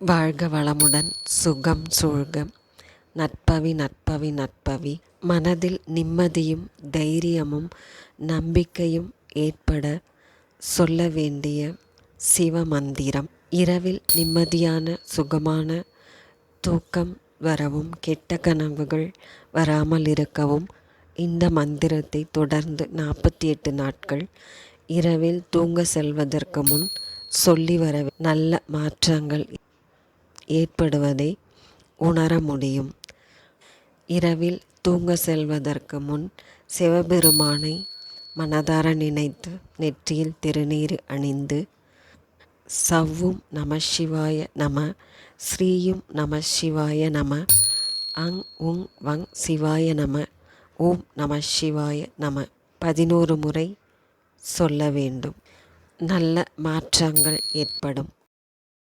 வாழ்க வளமுடன், சுகம் சூழ்க. நற்பவி நற்பவி நற்பவி. மனதில் நிம்மதியும் தைரியமும் நம்பிக்கையும் ஏற்பட சொல்ல வேண்டிய சிவமந்திரம். இரவில் நிம்மதியான சுகமான தூக்கம் வரவும் கெட்ட கனவுகள் வராமல் இருக்கவும் இந்த மந்திரத்தை தொடர்ந்து 48 நாட்கள் இரவில் தூங்க செல்வதற்கு முன் சொல்லி வர நல்ல மாற்றங்கள் ஏற்படுவதை உணர முடியும். இரவில் தூங்க செல்வதற்கு முன் சிவபெருமானை மனதார நினைத்து நெற்றியில் திருநீர் அணிந்து சவ்வும் நம சிவாய நம, ஸ்ரீயும் நம சிவாய நம, அங் உங் வங் சிவாய நம, ஓம் நம சிவாய நம 11 முறை சொல்ல வேண்டும். நல்ல மாற்றங்கள் ஏற்படும்.